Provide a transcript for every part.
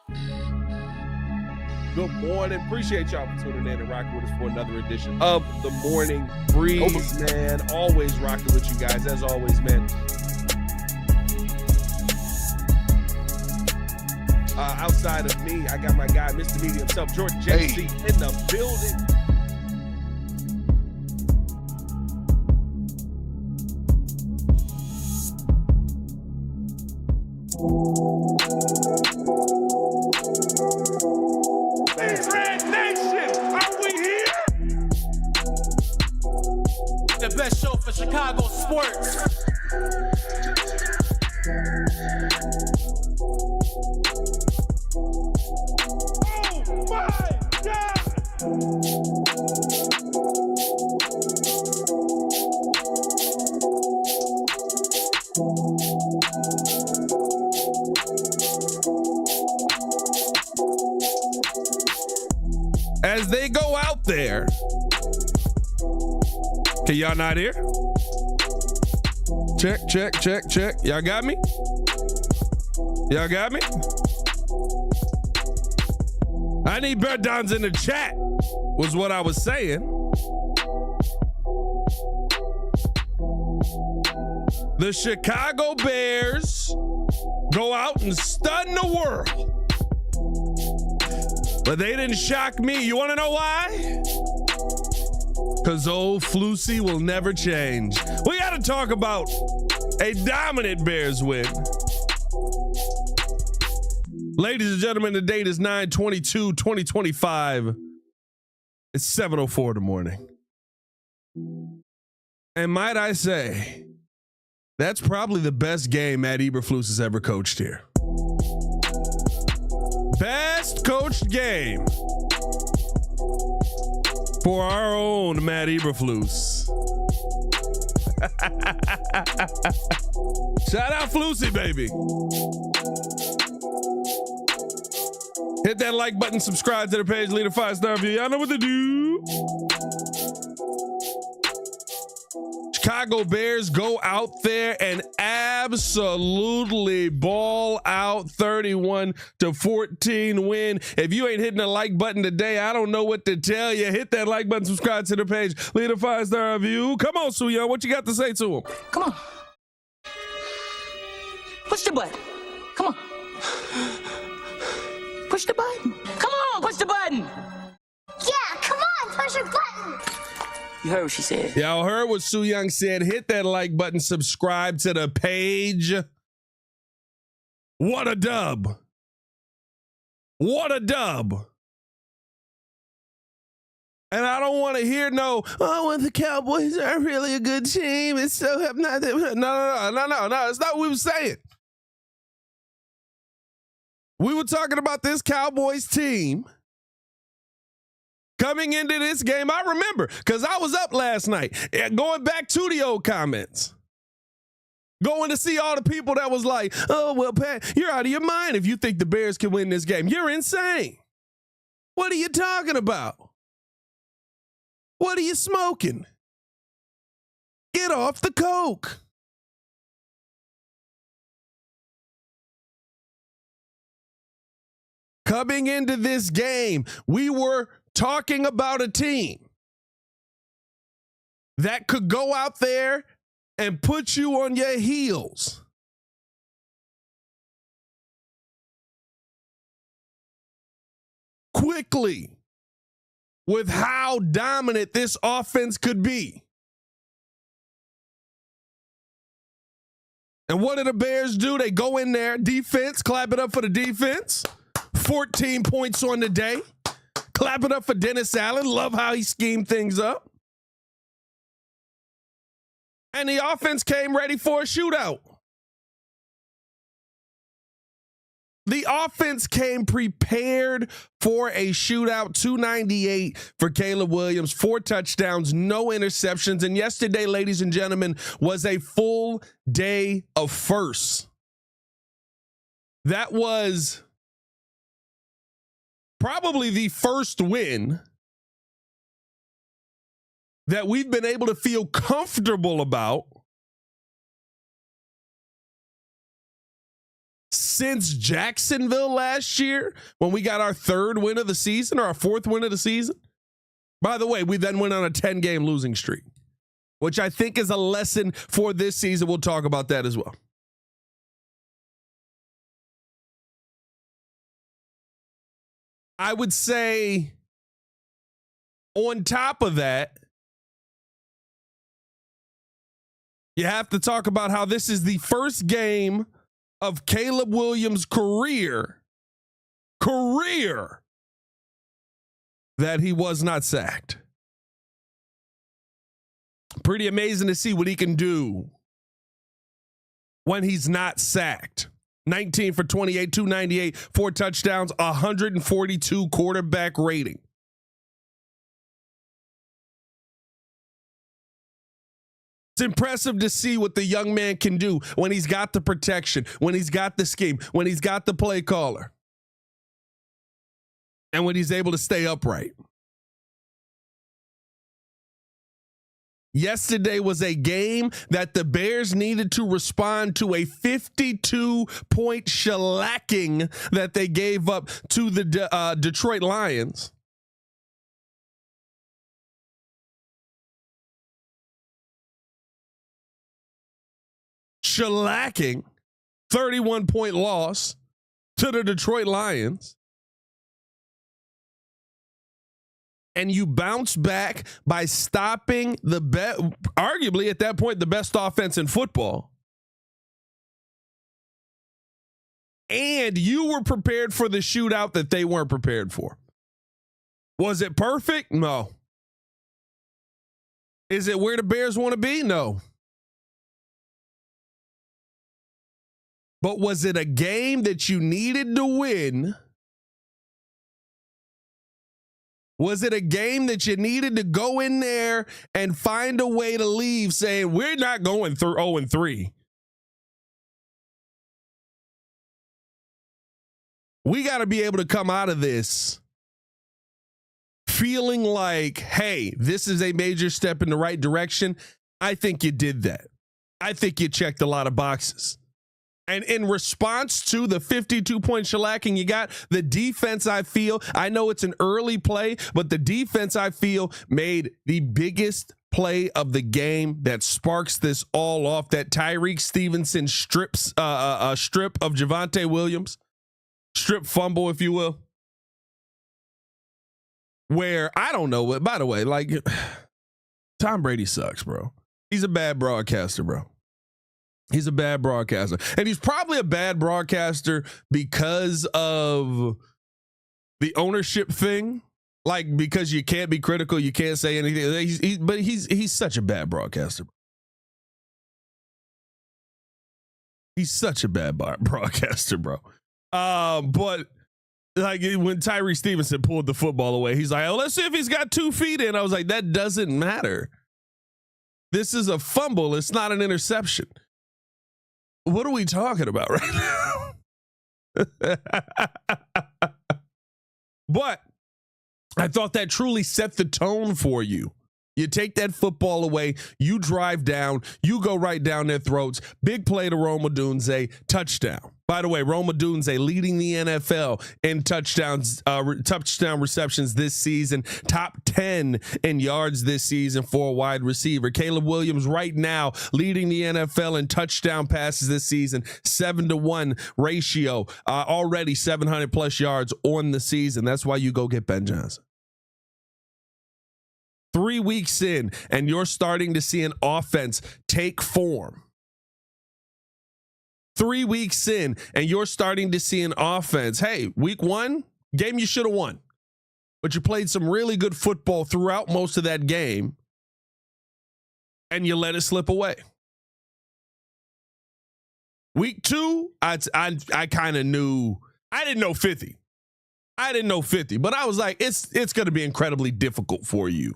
Good morning. Appreciate y'all for tuning in and rocking with us for another edition of the Morning Breeze, man. Always rocking with you guys, as always, man. Outside of me, I got my guy, Mr. Media himself, Jordan JC, in the building. Red Nation, are we here? The best show for Chicago sports. Oh my God! As they go out there, can y'all not hear? Check, check, check, check. Y'all got me? Y'all got me? I need breakdowns in the chat, was what I was saying. The Chicago Bears go out and stun the world. But they didn't shock me. You want to know why? Because old Flusy will never change. We got to talk about a dominant Bears win. Ladies and gentlemen, the date is 9/22/2025. It's 7:04 in the morning. And might I say, that's probably the best game Matt Eberflus has ever coached here. Best coached game for our own Matt Eberflus. Shout out Flusy, baby. Hit that like button, subscribe to the page, leave a 5-star review. Y'all know what to do. Chicago Bears go out there and absolutely ball out, 31-14 win. If you ain't hitting the like button today, I don't know what to tell you. Hit that like button, subscribe to the page, leave a 5-star review. Come on, Suyoung, what you got to say to him? Come on. Push the button. Come on. Push the button. Come on, push the button. Yeah, come on, push your button. You heard what she said. Y'all heard what Suyoung said. Hit that like button, subscribe to the page. What a dub. What a dub. And I don't want to hear no, well, the Cowboys are really a good team. It's so not. No. It's not what we were saying. We were talking about this Cowboys team coming into this game. I remember because I was up last night, going back to the old comments, going to see all the people that was like, oh, well, Pat, you're out of your mind if you think the Bears can win this game. You're insane. What are you talking about? What are you smoking? Get off the coke. Coming into this game, we were talking about a team that could go out there and put you on your heels. Quickly, with how dominant this offense could be. And what do the Bears do? They go in there, defense, clap it up for the defense. 14 points on the day. Clap it up for Dennis Allen. Love how he schemed things up. And the offense came ready for a shootout. The offense came prepared for a shootout. 298 for Caleb Williams, 4 touchdowns, no interceptions. And yesterday, ladies and gentlemen, was a full day of firsts. That was probably the first win that we've been able to feel comfortable about since Jacksonville last year when we got our third win of the season or our fourth win of the season. By the way, we then went on a 10-game losing streak, which I think is a lesson for this season. We'll talk about that as well. I would say on top of that, you have to talk about how this is the first game of Caleb Williams' career that he was not sacked. Pretty amazing to see what he can do when he's not sacked. 19 for 28, 298, 4 touchdowns, 142 quarterback rating. It's impressive to see what the young man can do when he's got the protection, when he's got the scheme, when he's got the play caller, and when he's able to stay upright. Yesterday was a game that the Bears needed to respond to a 52-point shellacking that they gave up to the Detroit Lions. Shellacking, 31-point loss to the Detroit Lions. And you bounce back by stopping arguably at that point, the best offense in football. And you were prepared for the shootout that they weren't prepared for. Was it perfect? No. Is it where the Bears want to be? No. But was it a game that you needed to win? Was it a game that you needed to go in there and find a way to leave saying, we're not going through 0-3? We got to be able to come out of this feeling like, hey, this is a major step in the right direction. I think you did that. I think you checked a lot of boxes. And in response to the 52-point shellacking you got, the defense, I know it's an early play, but the defense, I feel, made the biggest play of the game that sparks this all off. That Tyreek Stevenson strip of Javonte Williams, strip fumble, if you will. Where, I don't know, by the way, like, Tom Brady sucks, bro. He's a bad broadcaster, bro. He's a bad broadcaster. And he's probably a bad broadcaster because of the ownership thing. Like, because you can't be critical, you can't say anything. But he's such a bad broadcaster. He's such a bad broadcaster, bro. But like when Tyree Stevenson pulled the football away, he's like, oh, let's see if he's got 2 feet in. I was like, that doesn't matter. This is a fumble. It's not an interception. What are we talking about right now? But I thought that truly set the tone for you. You take that football away, you drive down, you go right down their throats. Big play to Rome Odunze, touchdown. By the way, Rome Odunze leading the NFL in touchdown receptions this season, top 10 in yards this season for a wide receiver. Caleb Williams right now leading the NFL in touchdown passes this season, 7-to-1 ratio, already 700 plus yards on the season. That's why you go get Ben Johnson. 3 weeks in, and you're starting to see an offense take form. 3 weeks in, and you're starting to see an offense. Hey, week 1, game you should have won. But you played some really good football throughout most of that game, and you let it slip away. Week 2, I kind of knew. I didn't know 50. But I was like, it's going to be incredibly difficult for you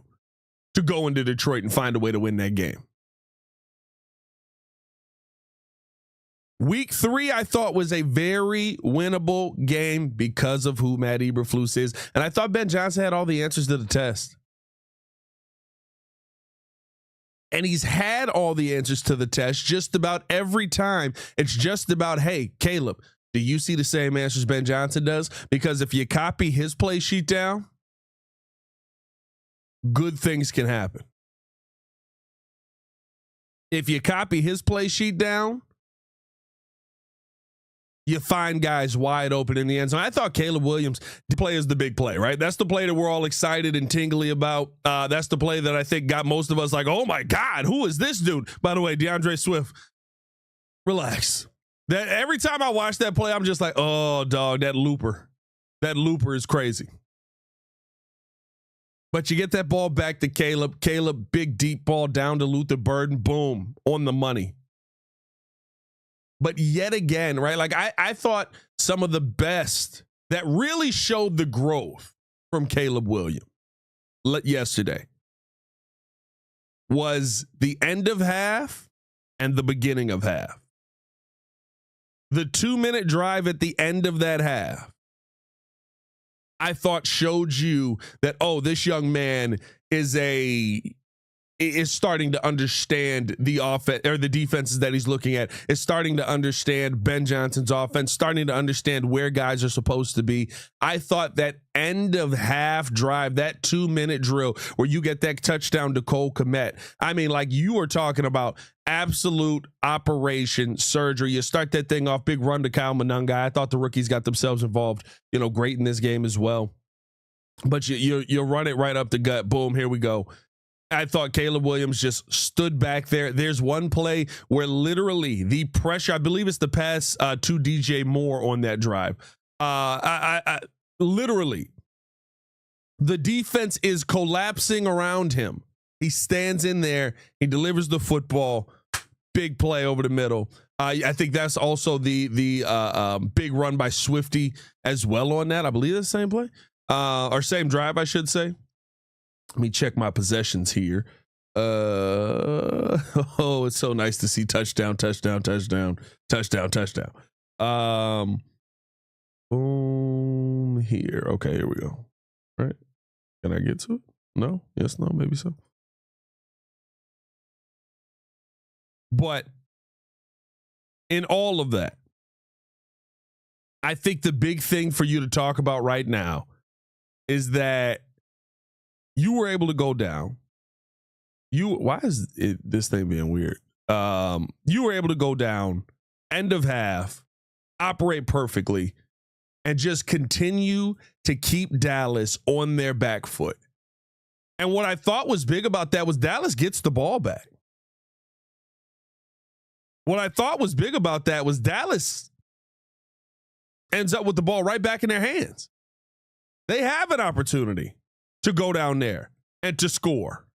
to go into Detroit and find a way to win that game. Week 3, I thought, was a very winnable game because of who Matt Eberflus is. And I thought Ben Johnson had all the answers to the test. And he's had all the answers to the test just about every time. It's just about, hey, Caleb, Do you see the same answers Ben Johnson does? Because if you copy his play sheet down, good things can happen. If you copy his play sheet down, you find guys wide open in the end zone. I thought Caleb Williams' play is the big play, right? That's the play that we're all excited and tingly about. That's the play that I think got most of us like, oh my God, who is this dude? By the way, DeAndre Swift, relax. That every time I watch that play, I'm just like, oh, dog, that looper is crazy. But you get that ball back to Caleb. Caleb, big deep ball down to Luther Burden. Boom, on the money. But yet again, right? Like I thought some of the best that really showed the growth from Caleb Williams yesterday was the end of half and the beginning of half. The 2-minute drive at the end of that half, I thought showed you that, oh, this young man is starting to understand the offense or the defenses that he's looking at, is starting to understand Ben Johnson's offense, starting to understand where guys are supposed to be. I thought that end of half drive, that 2-minute drill where you get that touchdown to Cole Kmet. I mean, like you were talking about absolute operation surgery. You start that thing off, big run to Kyle Monunga. I thought the rookies got themselves involved, great in this game as well. But you run it right up the gut. Boom, here we go. I thought Caleb Williams just stood back there. There's one play where literally the pressure, I believe it's the pass to DJ Moore on that drive. Literally, the defense is collapsing around him. He stands in there. He delivers the football. Big play over the middle. I think that's also the big run by Swifty as well on that. I believe that's the same play or same drive, I should say. Let me check my possessions here. Oh, it's so nice to see touchdown. Boom here. Okay, here we go. All right. Can I get to it? No? Yes, no, maybe so. But in all of that, I think the big thing for you to talk about right now is that you were able to go down. Why is this thing being weird? You were able to go down, end of half, operate perfectly, and just continue to keep Dallas on their back foot. And what I thought was big about that was Dallas gets the ball back. What I thought was big about that was Dallas ends up with the ball right back in their hands. They have an opportunity to go down there and to score.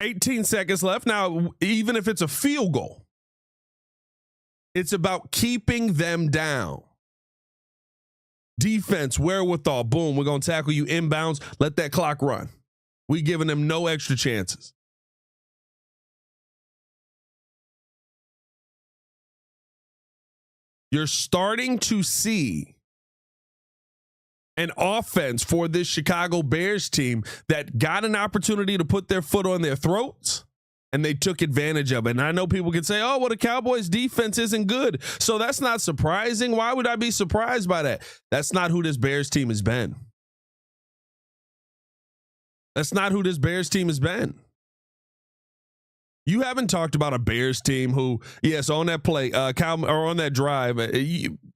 18 seconds left. Now, even if it's a field goal, it's about keeping them down. Defense, wherewithal, boom, we're going to tackle you inbounds. Let that clock run. We giving them no extra chances. You're starting to see an offense for this Chicago Bears team that got an opportunity to put their foot on their throats, and they took advantage of it. And I know people can say, oh, well, the Cowboys defense isn't good, so that's not surprising. Why would I be surprised by that? That's not who this Bears team has been. That's not who this Bears team has been. You haven't talked about a Bears team who, yes, on that play, on that drive,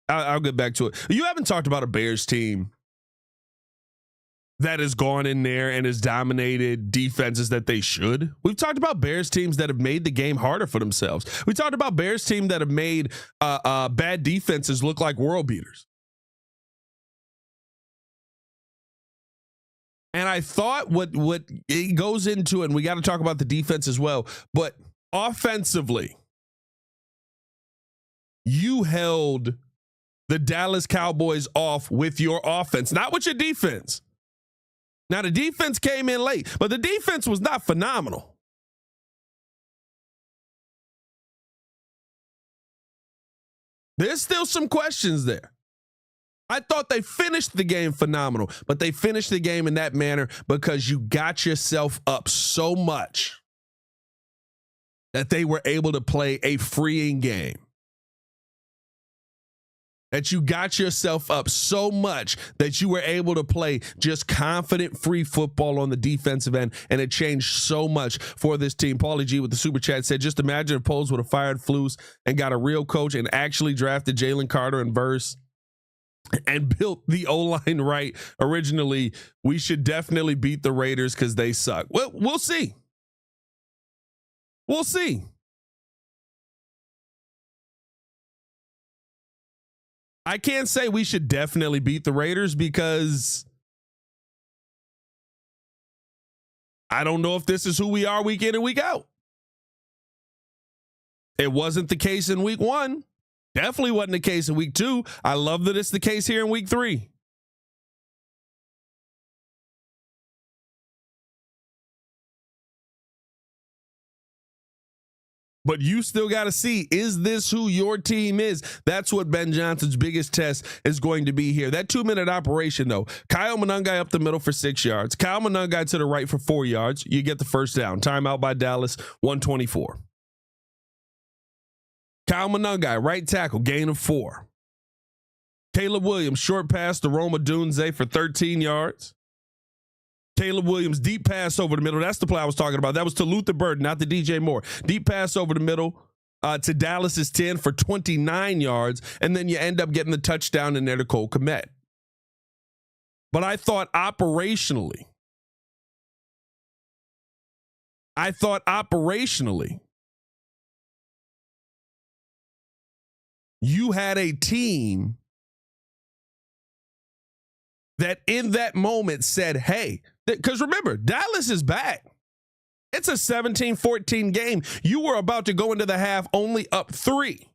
I'll get back to it. You haven't talked about a Bears team that has gone in there and has dominated defenses that they should. We've talked about Bears teams that have made the game harder for themselves. We talked about Bears teams that have made bad defenses look like world beaters. And I thought what it goes into, and we got to talk about the defense as well, but offensively, you held the Dallas Cowboys off with your offense, not with your defense. Now, the defense came in late, but the defense was not phenomenal. There's still some questions there. I thought they finished the game phenomenal, but they finished the game in that manner because you got yourself up so much that they were able to play a freeing game. that you got yourself up so much that you were able to play just confident, free football on the defensive end, and it changed so much for this team. Paulie G with the super chat said, just imagine if Poles would have fired Flus and got a real coach and actually drafted Jalen Carter and Verse and built the O-line right originally. We should definitely beat the Raiders because they suck. Well, we'll see. We'll see. I can't say we should definitely beat the Raiders because I don't know if this is who we are week in and week out. It wasn't the case in week 1. Definitely wasn't the case in week 2. I love that it's the case here in week 3. But you still got to see, is this who your team is? That's what Ben Johnson's biggest test is going to be here. That 2-minute operation, though. Kyle Monangai up the middle for 6 yards. Kyle Monangai to the right for 4 yards. You get the first down. Timeout by Dallas, 124. Kyle Monangai, right tackle, gain of 4. Caleb Williams, short pass to Roma Dunze for 13 yards. Caleb Williams, deep pass over the middle. That's the play I was talking about. That was to Luther Burden, not to DJ Moore. Deep pass over the middle to Dallas's 10 for 29 yards, and then you end up getting the touchdown in there to Cole Kmet. But I thought operationally, you had a team that in that moment said, hey, because remember, Dallas is back. It's a 17-14 game. You were about to go into the half only up 3.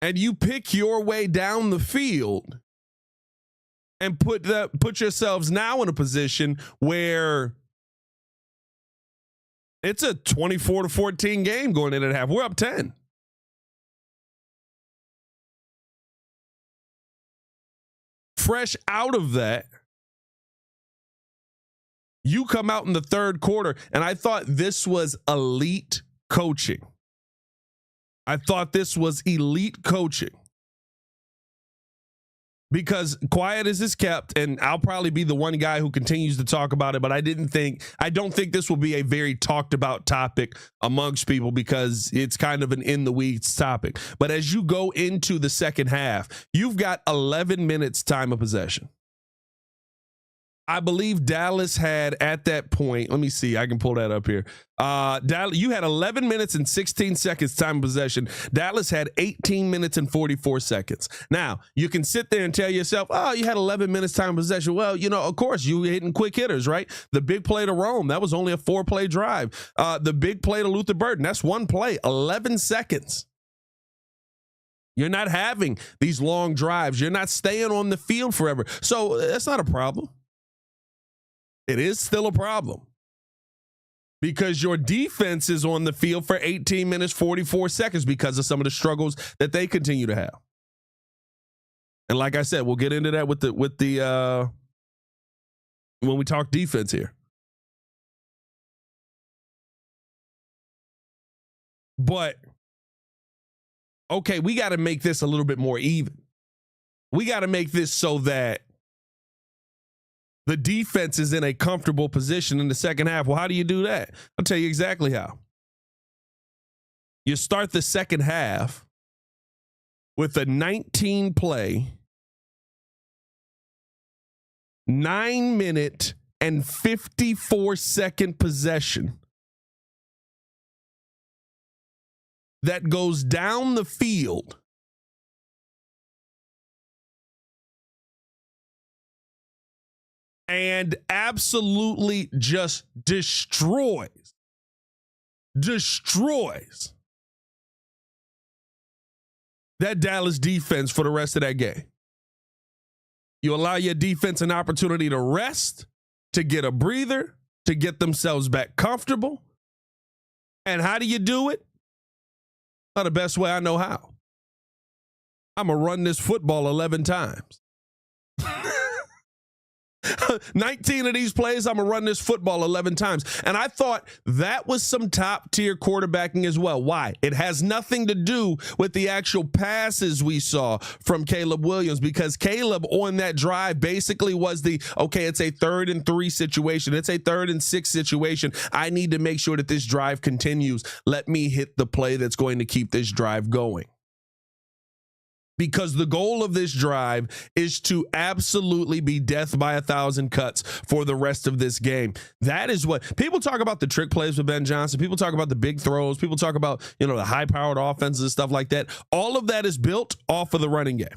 And you pick your way down the field and put yourselves now in a position where it's a 24-14 game going into the half. We're up 10. Fresh out of that, you come out in the third quarter, and I thought this was elite coaching. Because quiet as is kept, and I'll probably be the one guy who continues to talk about it, but I don't think this will be a very talked about topic amongst people because it's kind of an in the weeds topic. But as you go into the second half, you've got 11 minutes time of possession. I believe Dallas had at that point, let me see, I can pull that up here. Dallas, you had 11 minutes and 16 seconds time of possession. Dallas had 18 minutes and 44 seconds. Now, you can sit there and tell yourself, oh, you had 11 minutes time of possession. Well, of course, you were hitting quick hitters, right? The big play to Rome, that was only a 4-play drive. The big play to Luther Burden, that's one play, 11 seconds. You're not having these long drives. You're not staying on the field forever. So that's not a problem. It is still a problem because your defense is on the field for 18 minutes, 44 seconds because of some of the struggles that they continue to have. And like I said, we'll get into that with the when we talk defense here. But okay, we got to make this a little bit more even. We got to make this so that the defense is in a comfortable position in the second half. Well, how do you do that? I'll tell you exactly how. You start the second half with a 19-play, 9-minute, and 54-second possession that goes down the field and absolutely just destroys that Dallas defense for the rest of that game. You allow your defense an opportunity to rest, to get a breather, to get themselves back comfortable. And how do you do it? Not the best way I know how. I'm going to run this football 11 times. 19 of these plays, I'm going to run this football 11 times. And I thought that was some top tier quarterbacking as well. Why? It has nothing to do with the actual passes we saw from Caleb Williams, because Caleb on that drive basically was okay, it's a 3rd and 3 situation. It's a 3rd and 6 situation. I need to make sure that this drive continues. Let me hit the play that's going to keep this drive going. Because the goal of this drive is to absolutely be death by 1,000 cuts for the rest of this game. That is what people talk about, the trick plays with Ben Johnson. People talk about the big throws. People talk about, the high-powered offenses and stuff like that. All of that is built off of the running game.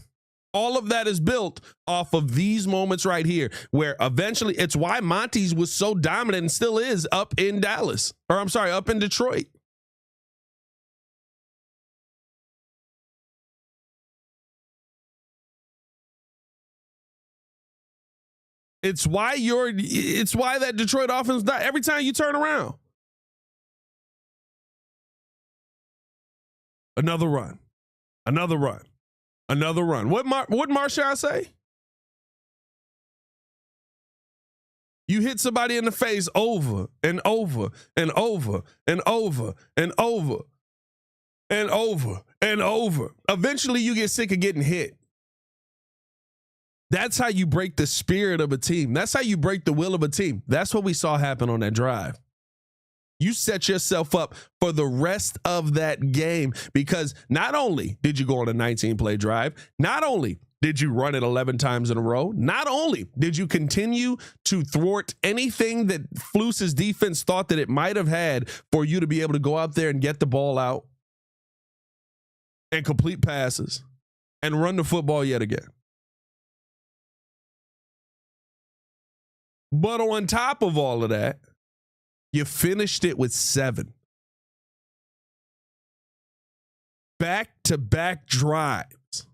All of that is built off of these moments right here, where eventually it's why Monty's was so dominant and still is up in up in Detroit. It's why that Detroit offense died every time you turn around. Another run. What Marshawn say? You hit somebody in the face over and over and over and over and over and over and over. Eventually you get sick of getting hit. That's how you break the spirit of a team. That's how you break the will of a team. That's what we saw happen on that drive. You set yourself up for the rest of that game, because not only did you go on a 19-play drive, not only did you run it 11 times in a row, not only did you continue to thwart anything that Fluce's defense thought that it might have had for you to be able to go out there and get the ball out and complete passes and run the football yet again. But on top of all of that, you finished it with 7 back-to-back drives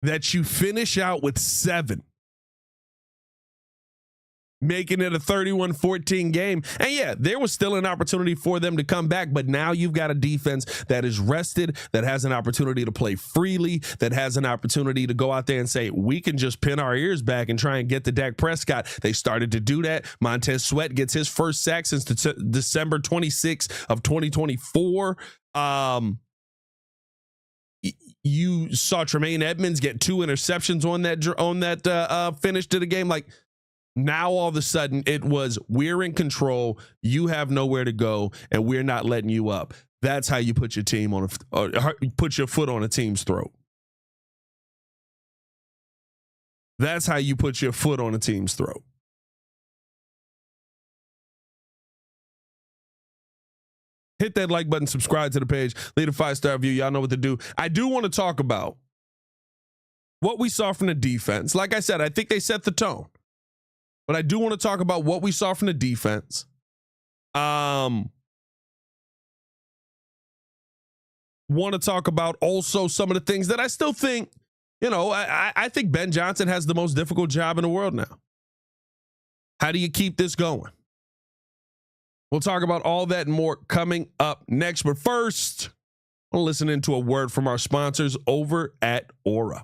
that you finish out with 7, making it a 31-14 game. And yeah, there was still an opportunity for them to come back, but now you've got a defense that is rested, that has an opportunity to play freely, that has an opportunity to go out there and say, we can just pin our ears back and try and get to Dak Prescott. They started to do that. Montez Sweat gets his first sack since December 26th of 2024. You saw Tremaine Edmonds get 2 interceptions on that finish to the game. Like, now all of a sudden it was, we're in control, you have nowhere to go, and we're not letting you up. That's how you put your team on put your foot on a team's throat. That's how you put your foot on a team's throat. Hit that like button, subscribe to the page, leave a 5-star review. Y'all know what to do. I do want to talk about what we saw from the defense. Like I said, I think they set the tone. But I do want to talk about what we saw from the defense. Want to talk about also some of the things that I still think, I think Ben Johnson has the most difficult job in the world now. How do you keep this going? We'll talk about all that and more coming up next. But first, we'll listen into a word from our sponsors over at Aura.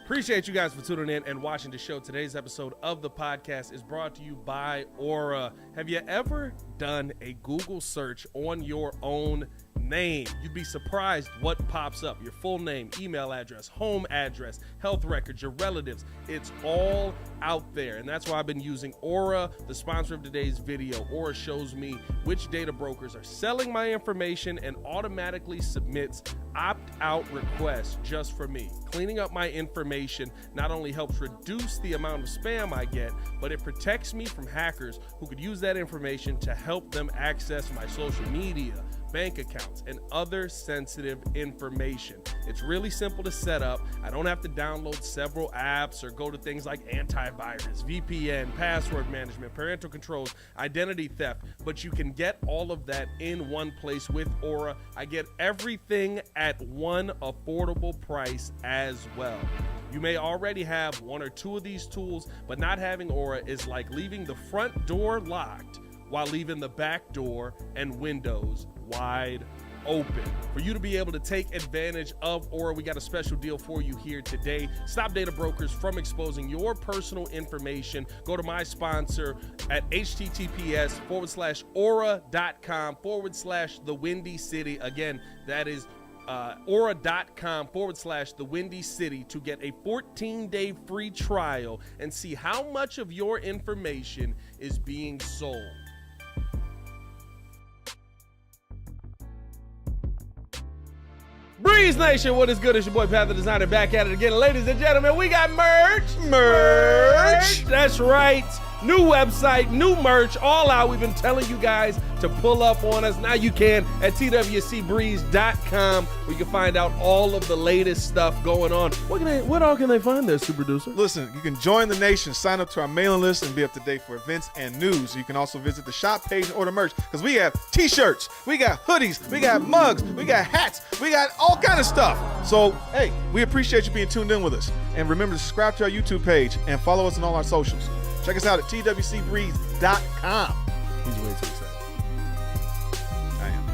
Appreciate you guys for tuning in and watching the show. Today's episode of the podcast is brought to you by Aura. Have you ever done a Google search on your own name? You'd be surprised what pops up. Your full name, email address, home address, health records, your relatives. It's all out there. And that's why I've been using Aura, the sponsor of today's video. Aura shows me which data brokers are selling my information and automatically submits opt-out requests just for me. Cleaning up my information not only helps reduce the amount of spam I get, but it protects me from hackers who could use that information to help them access my social media, bank accounts, and other sensitive information. It's really simple to set up. I don't have to download several apps or go to things like antivirus, VPN, password management, parental controls, identity theft, but you can get all of that in one place with Aura. I get everything at one affordable price as well. You may already have one or two of these tools, but not having Aura is like leaving the front door locked while leaving the back door and windows wide open. For you to be able to take advantage of Aura, we got a special deal for you here today. Stop data brokers from exposing your personal information. Go to my sponsor at https:/aura.com/the Windy City. Again, that is aura.com/the Windy City to get a 14-day free trial and see how much of your information is being sold. Breeze Nation, what is good? It's your boy Pat the Designer back at it again. Ladies and gentlemen, we got merch. That's right. New website, new merch, all out. We've been telling you guys to pull up on us. Now you can at twcbreeze.com, where you can find out all of the latest stuff going on. What all can they find there, Super Producer? Listen, you can join the nation, sign up to our mailing list, and be up to date for events and news. You can also visit the shop page and order merch, because we have t-shirts, we got hoodies, we got mugs, we got hats, we got all kind of stuff. So, hey, we appreciate you being tuned in with us. And remember to subscribe to our YouTube page and follow us on all our socials. Check us out at twcbreeze.com. He's way too excited. I am.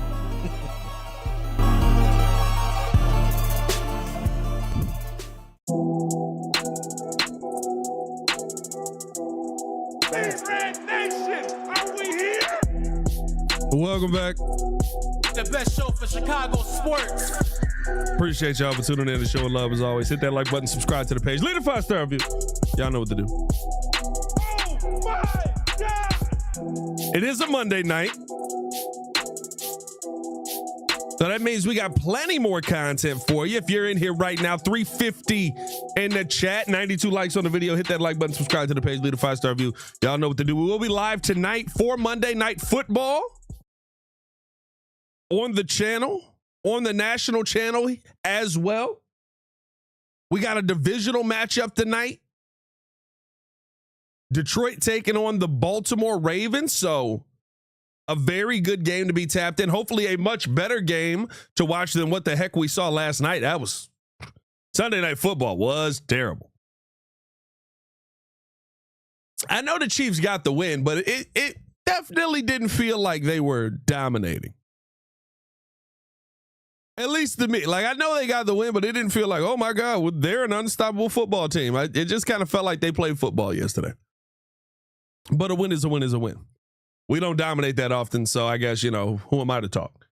Red Nation, are we here? Welcome back. The best show for Chicago sports. Appreciate y'all for tuning in to Show Love as always. Hit that like button, subscribe to the page, leave a 5-star review. Y'all know what to do. Oh my God! It is a Monday night. So that means we got plenty more content for you. If you're in here right now, 350 in the chat, 92 likes on the video. Hit that like button, subscribe to the page, leave a 5-star review. Y'all know what to do. We will be live tonight for Monday Night Football on the channel, on the national channel as well. We got a divisional matchup tonight. Detroit taking on the Baltimore Ravens. So a very good game to be tapped in. Hopefully a much better game to watch than what the heck we saw last night. That was Sunday Night Football was terrible. I know the Chiefs got the win, but it definitely didn't feel like they were dominating. At least to me. Like, I know they got the win, but it didn't feel like, oh my God, they're an unstoppable football team. It just kind of felt like they played football yesterday. But a win is a win is a win. We don't dominate that often, so I guess, who am I to talk?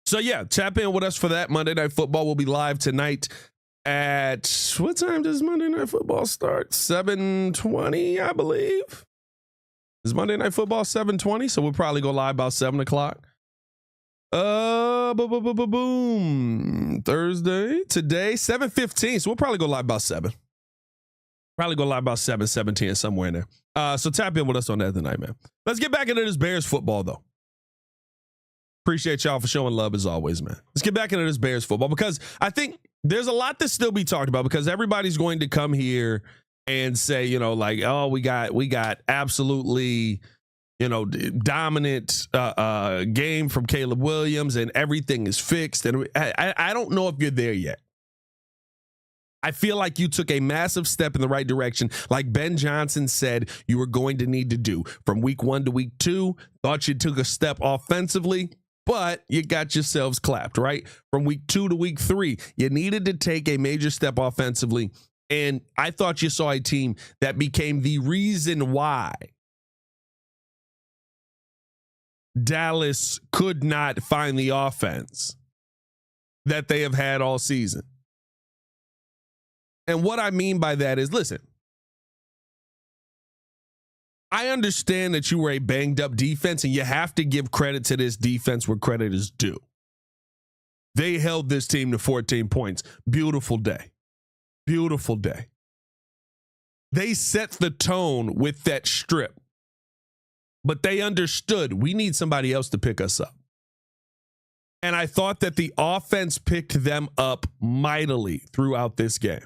So yeah, tap in with us for that. Monday Night Football will be live tonight at, what time does Monday Night Football start? 7:20, I believe. Is Monday Night Football 7:20? So we'll probably go live about 7 o'clock. Boom. Thursday, today, 7:15. So we'll probably go live about 7. Probably go live about 7:17, somewhere in there. So tap in with us on that tonight, man. Let's get back into this Bears football, though. Appreciate y'all for showing love as always, man. Let's get back into this Bears football, because I think there's a lot to still be talked about, because everybody's going to come here and say, oh, we got absolutely, dominant game from Caleb Williams and everything is fixed. And I don't know if you're there yet. I feel like you took a massive step in the right direction, like Ben Johnson said you were going to need to do from week 1 to week 2. Thought you took a step offensively, but you got yourselves clapped, right? From week 2 to week 3, you needed to take a major step offensively. And I thought you saw a team that became the reason why Dallas could not find the offense that they have had all season. And what I mean by that is, listen, I understand that you were a banged up defense, and you have to give credit to this defense where credit is due. They held this team to 14 points. Beautiful day. Beautiful day. They set the tone with that strip, but they understood we need somebody else to pick us up. And I thought that the offense picked them up mightily throughout this game.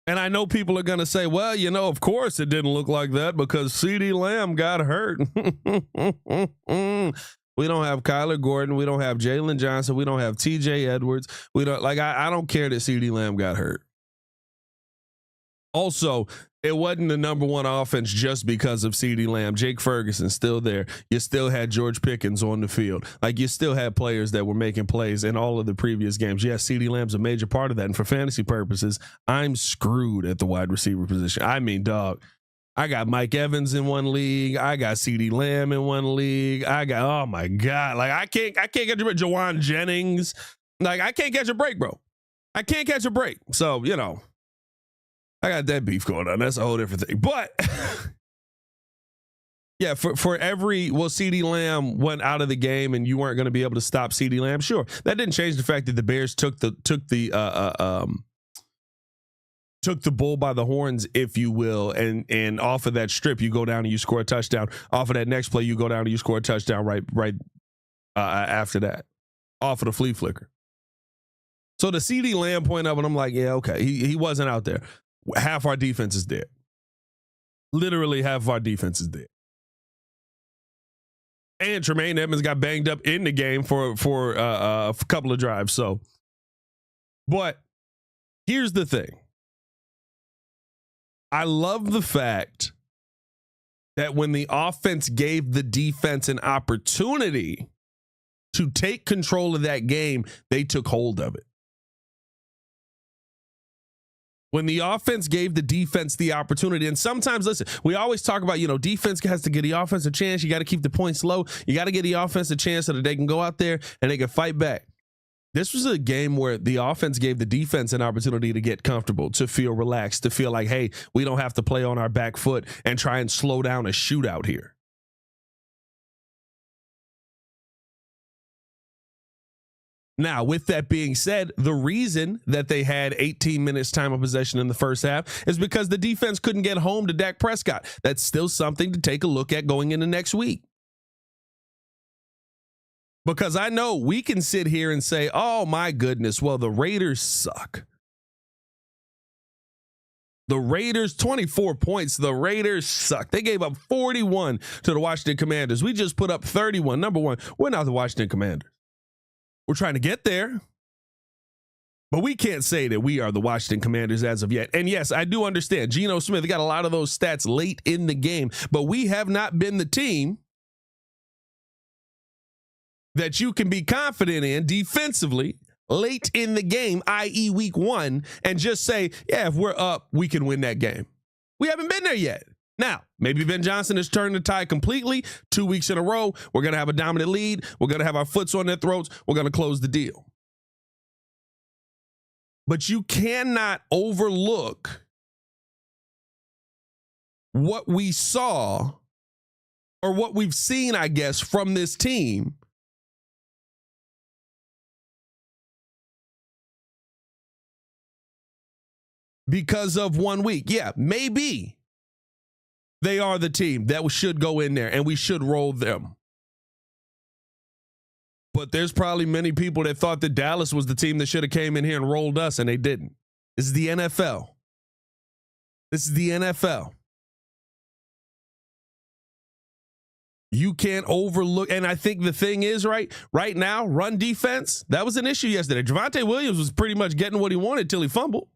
And I know people are going to say, well, of course it didn't look like that because CeeDee Lamb got hurt. We don't have Kyler Gordon. We don't have Jalen Johnson. We don't have TJ Edwards. I don't care that CeeDee Lamb got hurt. Also, It wasn't the number one offense just because of CeeDee Lamb. Jake Ferguson still there. You still had George Pickens on the field. Like, you still had players that were making plays in all of the previous games. Yes, CeeDee Lamb's a major part of that. And for fantasy purposes, I'm screwed at the wide receiver position. I mean, dog, I got Mike Evans in one league. I got CeeDee Lamb in one league. Oh my God. Like, I can't catch a break. Jawan Jennings. Like, I can't catch a break, bro. I can't catch a break. So, you know, I got that beef going on. That's a whole different thing. But yeah, for every, well, CeeDee Lamb went out of the game and you weren't going to be able to stop CeeDee Lamb. Sure. That didn't change the fact that the Bears took the bull by the horns, if you will, and off of that strip, you go down and you score a touchdown. Off of that next play, you go down and you score a touchdown right after that, off of the flea flicker. So the CeeDee Lamb point of it, I'm like, yeah, okay, he wasn't out there. Half our defense is dead. Literally half of our defense is dead. And Tremaine Edmonds got banged up in the game for a couple of drives. So, but here's the thing. I love the fact that when the offense gave the defense an opportunity to take control of that game, they took hold of it. When the offense gave the defense the opportunity, and sometimes, listen, we always talk about, defense has to get the offense a chance. You got to keep the points low. You got to get the offense a chance so that they can go out there and they can fight back. This was a game where the offense gave the defense an opportunity to get comfortable, to feel relaxed, to feel like, hey, we don't have to play on our back foot and try and slow down a shootout here. Now, with that being said, the reason that they had 18 minutes time of possession in the first half is because the defense couldn't get home to Dak Prescott. That's still something to take a look at going into next week. Because I know we can sit here and say, oh my goodness, well, the Raiders suck. The Raiders, 24 points. The Raiders suck. They gave up 41 to the Washington Commanders. We just put up 31. Number one, we're not the Washington Commanders. We're trying to get there. But we can't say that we are the Washington Commanders as of yet. And yes, I do understand. Geno Smith got a lot of those stats late in the game. But we have not been the team that you can be confident in defensively late in the game, i.e. week 1, and just say, yeah, if we're up, we can win that game. We haven't been there yet. Now, maybe Ben Johnson has turned the tide completely. 2 weeks in a row, we're going to have a dominant lead. We're going to have our foots on their throats. We're going to close the deal. But you cannot overlook what we saw, or what we've seen, I guess, from this team because of 1 week. Yeah, maybe they are the team that should go in there and we should roll them. But there's probably many people that thought that Dallas was the team that should have came in here and rolled us, and they didn't. This is the NFL. This is the NFL. You can't overlook, and I think the thing is, right now, run defense, that was an issue yesterday. Javonte Williams was pretty much getting what he wanted till he fumbled.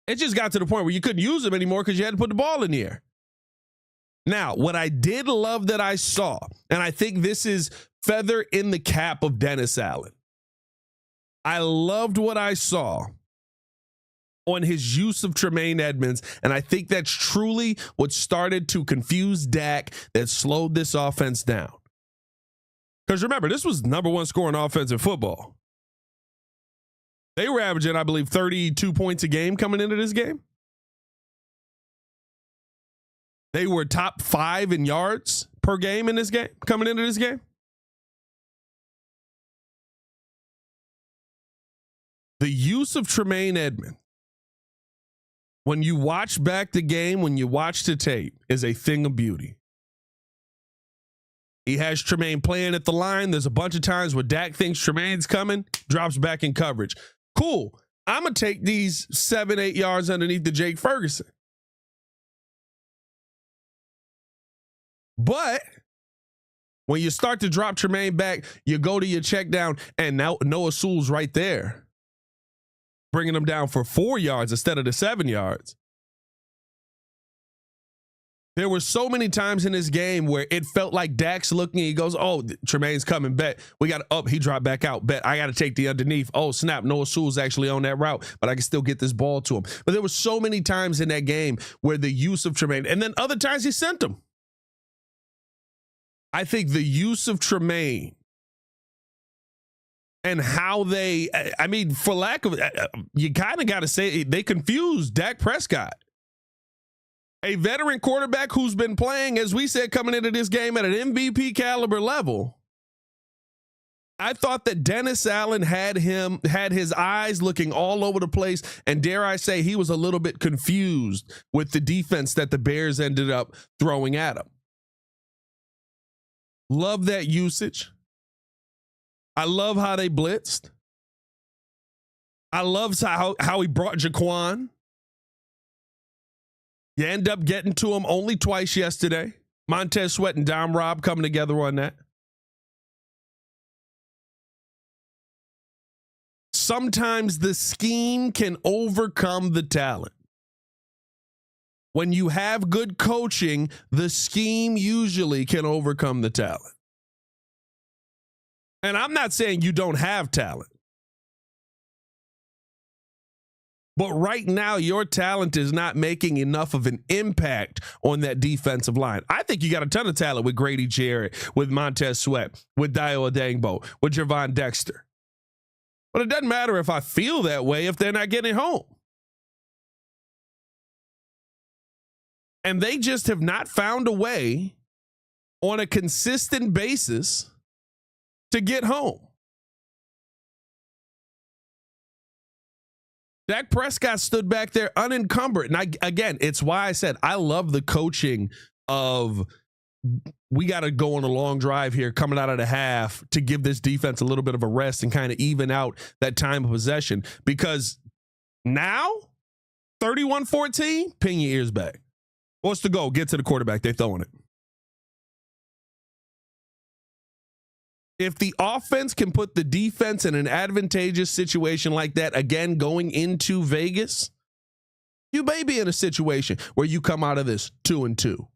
It just got to the point where you couldn't use him anymore because you had to put the ball in the air. Now, what I did love that I saw, and I think this is feather in the cap of Dennis Allen. I loved what I saw on his use of Tremaine Edmonds, and I think that's truly what started to confuse Dak, that slowed this offense down. Because remember, this was number one scoring offense in football. They were averaging, I believe, 32 points a game coming into this game. They were top 5 in yards per game in this game, coming into this game. The use of Tremaine Edmonds, when you watch back the game, when you watch the tape, is a thing of beauty. He has Tremaine playing at the line. There's a bunch of times where Dak thinks Tremaine's coming, drops back in coverage. Cool. I'm going to take these 7-8 yards underneath the Jake Ferguson. But when you start to drop Tremaine back, you go to your check down, and now Noah Sewell's right there, bringing him down for 4 yards instead of the 7 yards. There were so many times in this game where it felt like Dak's looking and he goes, oh, Tremaine's coming, bet. We got up. He dropped back out, bet. I got to take the underneath. Oh, snap. Noah Sewell's actually on that route, but I can still get this ball to him. But there were so many times in that game where the use of Tremaine, and then other times he sent him. I think the use of Tremaine and how they, I mean, for lack of, you kind of got to say, they confused Dak Prescott. A veteran quarterback who's been playing, as we said, coming into this game at an MVP caliber level. I thought that Dennis Allen had his eyes looking all over the place, and dare I say, he was a little bit confused with the defense that the Bears ended up throwing at him. Love that usage. I love how they blitzed. I love how he brought Jaquan. You end up getting to him only twice yesterday. Montez Sweat and Dom Robb coming together on that. Sometimes the scheme can overcome the talent. When you have good coaching, the scheme usually can overcome the talent. And I'm not saying you don't have talent. But right now, your talent is not making enough of an impact on that defensive line. I think you got a ton of talent with Grady Jarrett, with Montez Sweat, with Dio Adangbo, with Javon Dexter. But it doesn't matter if I feel that way if they're not getting home. And they just have not found a way on a consistent basis to get home. Dak Prescott stood back there unencumbered. And again, it's why I said I love the coaching of we got to go on a long drive here coming out of the half to give this defense a little bit of a rest and kind of even out that time of possession. Because now, 31-14, pin your ears back. What's the goal? Get to the quarterback. They're throwing it. If the offense can put the defense in an advantageous situation like that, again, going into Vegas, you may be in a situation where you come out of this 2-2.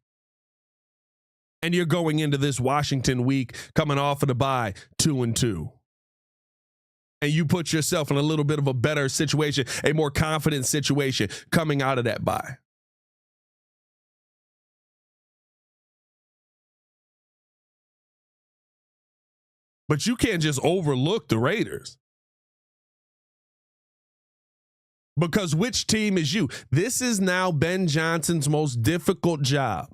And you're going into this Washington week coming off of the bye 2-2. And you put yourself in a little bit of a better situation, a more confident situation coming out of that bye. But you can't just overlook the Raiders. Because which team is you? This is now Ben Johnson's most difficult job.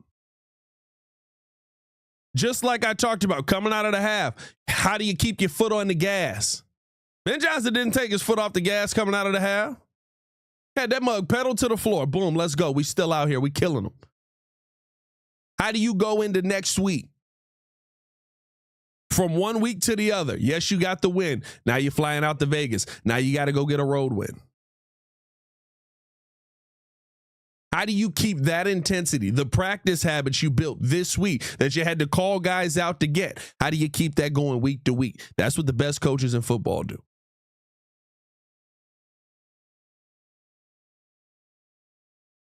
Just like I talked about coming out of the half, how do you keep your foot on the gas? Ben Johnson didn't take his foot off the gas coming out of the half. Had that mug pedal to the floor. Boom, let's go. We still out here. We killing them. How do you go into next week? From one week to the other. Yes, you got the win. Now you're flying out to Vegas. Now you got to go get a road win. How do you keep that intensity, the practice habits you built this week that you had to call guys out to get? How do you keep that going week to week? That's what the best coaches in football do.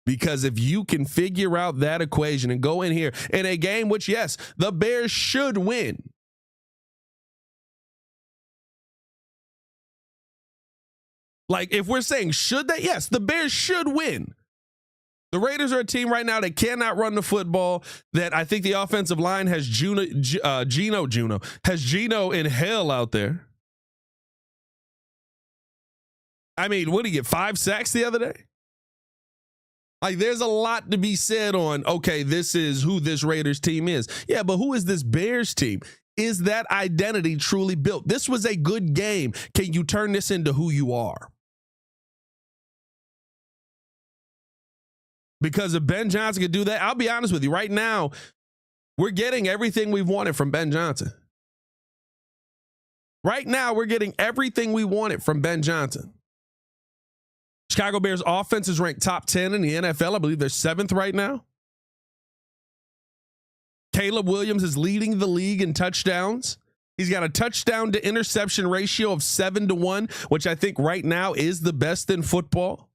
Because if you can figure out that equation and go in here in a game which, yes, the Bears should win. Like, if we're saying should they? Yes, the Bears should win. The Raiders are a team right now that cannot run the football, that I think the offensive line has Gino in hell out there. I mean, what did he get, 5 sacks the other day? Like, there's a lot to be said on, okay, this is who this Raiders team is. Yeah, but who is this Bears team? Is that identity truly built? This was a good game. Can you turn this into who you are? Because if Ben Johnson could do that, I'll be honest with you. Right now, we're getting everything we've wanted from Ben Johnson. Right now, we're getting everything we wanted from Ben Johnson. Chicago Bears offense is ranked top 10 in the NFL. I believe they're 7th right now. Caleb Williams is leading the league in touchdowns. He's got a touchdown to interception ratio of 7-1, which I think right now is the best in football.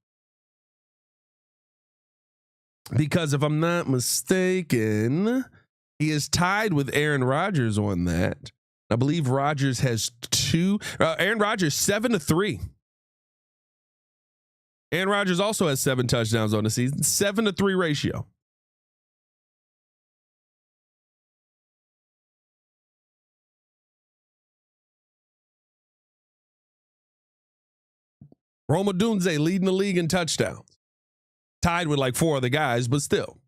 because if I'm not mistaken, he is tied with Aaron Rodgers on that. I believe Rodgers has 2. Aaron Rodgers 7-3. Aaron Rodgers also has 7 touchdowns on the season. 7-3 ratio. Rome Odunze leading the league in touchdowns. Tied with like 4 other guys, but still.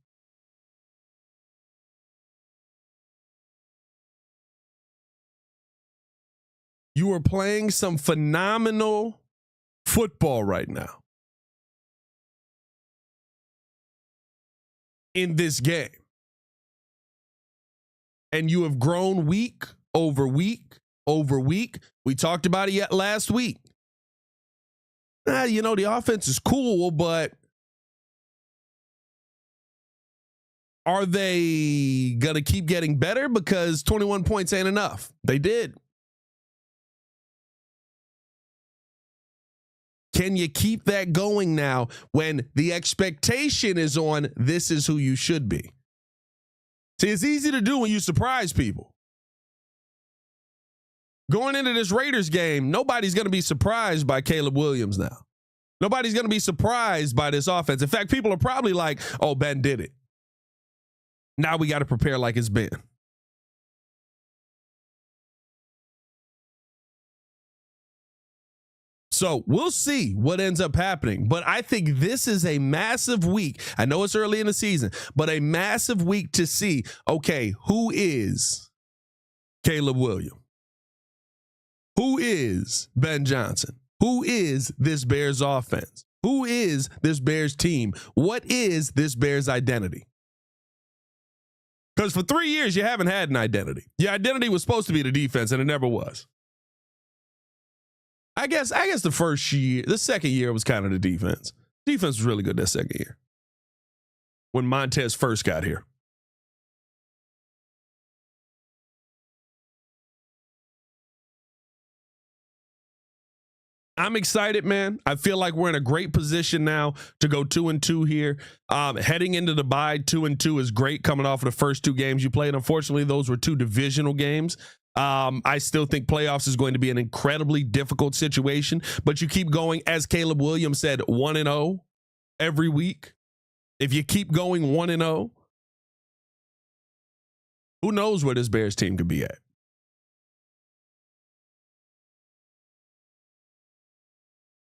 You are playing some phenomenal football right now in this game. And you have grown week over week over week. We talked about it yet last week. The offense is cool, but are they going to keep getting better? Because 21 points ain't enough. They did. Can you keep that going now when the expectation is on this is who you should be? See, it's easy to do when you surprise people. Going into this Raiders game, nobody's going to be surprised by Caleb Williams now. Nobody's going to be surprised by this offense. In fact, people are probably like, oh, Ben did it. Now we got to prepare like it's Ben. So we'll see what ends up happening. But I think this is a massive week. I know it's early in the season, but a massive week to see, okay, who is Caleb Williams? Who is Ben Johnson? Who is this Bears offense? Who is this Bears team? What is this Bears identity? Because for 3 years, you haven't had an identity. Your identity was supposed to be the defense, and it never was. I guess the second year was kind of the defense. Defense was really good that second year when Montez first got here. I'm excited, man. I feel like we're in a great position now to go 2-2 here. Heading into the bye, 2-2 is great coming off of the first 2 games you played. Unfortunately, those were 2 divisional games. I still think playoffs is going to be an incredibly difficult situation, but you keep going, as Caleb Williams said, 1-0 every week. If you keep going 1-0, who knows where this Bears team could be at?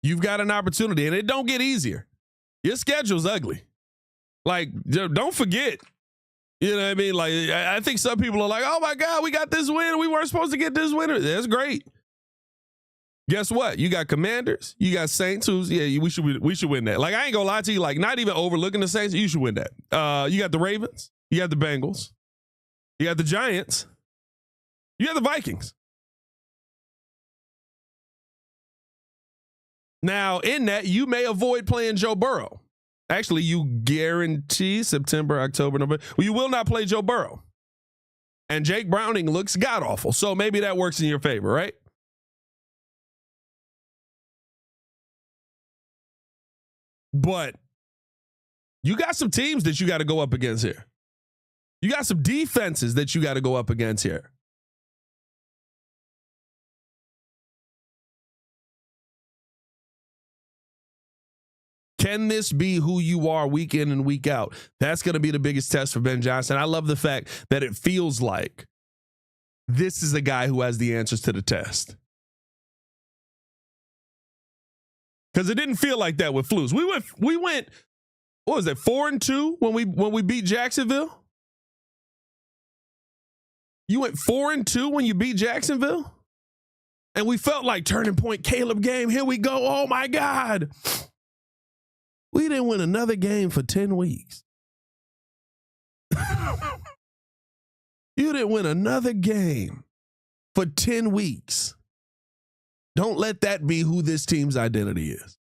You've got an opportunity, and it don't get easier. Your schedule's ugly. Like, don't forget. You know what I mean? Like, I think some people are like, oh, my God, we got this win. We weren't supposed to get this win. That's great. Guess what? You got Commanders. You got Saints, we should win that. Like, I ain't going to lie to you. Like, not even overlooking the Saints. You should win that. You got the Ravens. You got the Bengals. You got the Giants. You got the Vikings. Now, in that, you may avoid playing Joe Burrow. Actually, you guarantee September, October, November. Well, you will not play Joe Burrow. And Jake Browning looks god-awful. So maybe that works in your favor, right? But you got some teams that you got to go up against here. You got some defenses that you got to go up against here. Can this be who you are week in and week out? That's going to be the biggest test for Ben Johnson. I love the fact that it feels like this is a guy who has the answers to the test. Because it didn't feel like that with Flus. We went, what was it, 4-2 when we beat Jacksonville? You went 4-2 when you beat Jacksonville? And we felt like turning point Caleb game. Here we go. Oh my God. We didn't win another game for 10 weeks. You didn't win another game for 10 weeks. Don't let that be who this team's identity is.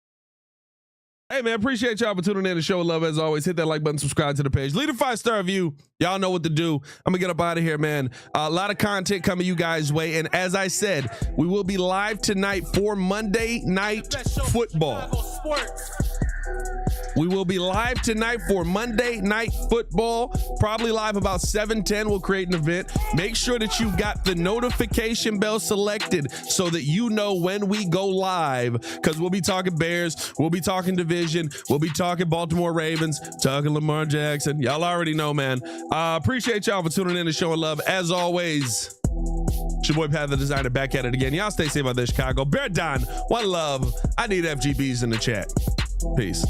Hey, man, appreciate y'all for tuning in to show love as always. Hit that like button, subscribe to the page. Leave a 5-star review. Y'all know what to do. I'm going to get up out of here, man. A lot of content coming you guys' way. And as I said, we will be live tonight for Monday Night Football. We will be live tonight for Monday Night Football, probably live about 7:10. We'll create an event. Make sure that you've got the notification bell selected so that you know when we go live, because we'll be talking Bears, we'll be talking division, we'll be talking Baltimore Ravens, talking Lamar Jackson. Y'all already know, man. Appreciate y'all for tuning in and showing love. As always, it's your boy Pat the Designer back at it again. Y'all stay safe out there, Chicago. Bear Don, one love. I need FGBs in the chat. Peace.